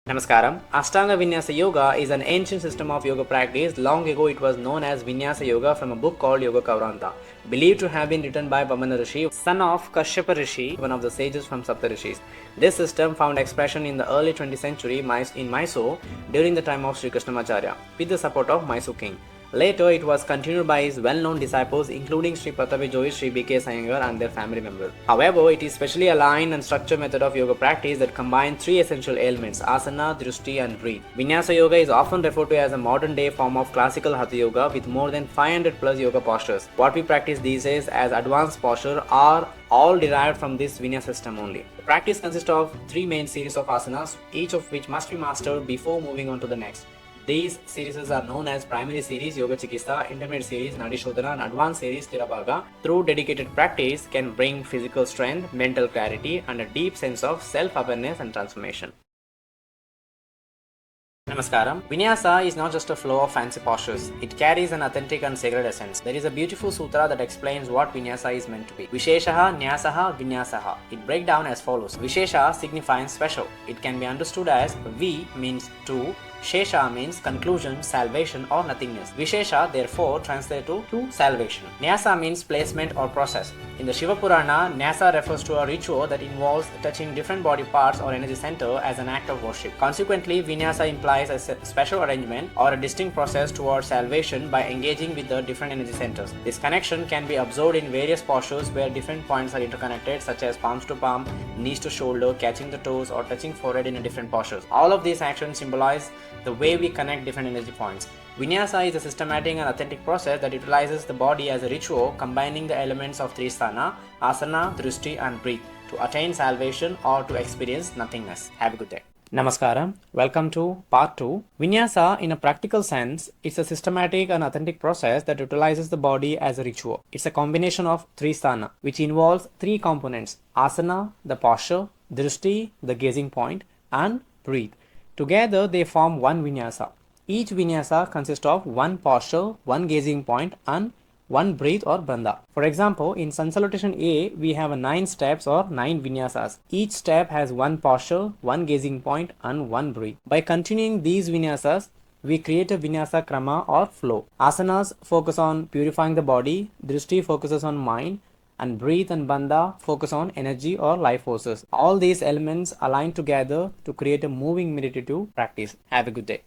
Namaskaram. Ashtanga Vinyasa Yoga is an ancient system of yoga practice. Long ago, it was known as Vinyasa Yoga from a book called Yoga Kavranta, believed to have been written by Vamana Rishi, son of Kashyapa Rishi, one of the sages from Sapta Rishis. This system found expression in the early 20th century in Mysore during the time of Sri Krishnamacharya, with the support of Mysore king. Later, it was continued by his well-known disciples, including Sri Pratapi Joy, Sri B.K. Sayangar and their family members. However, it is specially aligned and structured method of yoga practice that combines three essential elements: asana, drishti and breathe. Vinyasa yoga is often referred to as a modern-day form of classical hatha yoga with more than 500 plus yoga postures. What we practice these days as advanced posture are all derived from this Vinyasa system only. The practice consists of three main series of asanas, each of which must be mastered before moving on to the next. These series are known as primary series Yoga Chikitsa, intermediate series Nadi Shodhana and advanced series Tirabhaga. Through dedicated practice can bring physical strength, mental clarity and a deep sense of self-awareness and transformation. Namaskaram. Vinyasa is not just a flow of fancy postures. It carries an authentic and sacred essence. There is a beautiful sutra that explains what Vinyasa is meant to be. Visheshaha, Nyasaha, Vinyasaha. It breaks down as follows. Vishesha signifies special. It can be understood as Vi means two, Shesha means conclusion, salvation or nothingness. Vishesha therefore translates to salvation. Nyasa means placement or process. In the Shiva Purana, Nyasa refers to a ritual that involves touching different body parts or energy center as an act of worship. Consequently, Vinyasa implies a special arrangement or a distinct process towards salvation by engaging with the different energy centers. This connection can be observed in various postures where different points are interconnected, such as palms to palm, knees to shoulder, catching the toes or touching forehead in a different postures. All of these actions symbolize the way we connect different energy points. Vinyasa is a systematic and authentic process that utilizes the body as a ritual, combining the elements of three sthana, asana, drishti and breathe to attain salvation or to experience nothingness. Have a good day. Namaskaram. Welcome to part 2. Vinyasa, in a practical sense, is a systematic and authentic process that utilizes the body as a ritual. It's a combination of three sthana, which involves three components: asana, the posture, drishti, the gazing point, and breathe. Together, they form one Vinyasa. Each Vinyasa consists of one posture, one gazing point, and one breath or bandha. For example, in Sun Salutation A, we have 9 steps or 9 Vinyasas. Each step has one posture, one gazing point, and one breath. By continuing these Vinyasas, we create a Vinyasa Krama or flow. Asanas focus on purifying the body, Drishti focuses on mind, and breathe and bandha focus on energy or life forces. All these elements align together to create a moving meditative practice. Have a good day.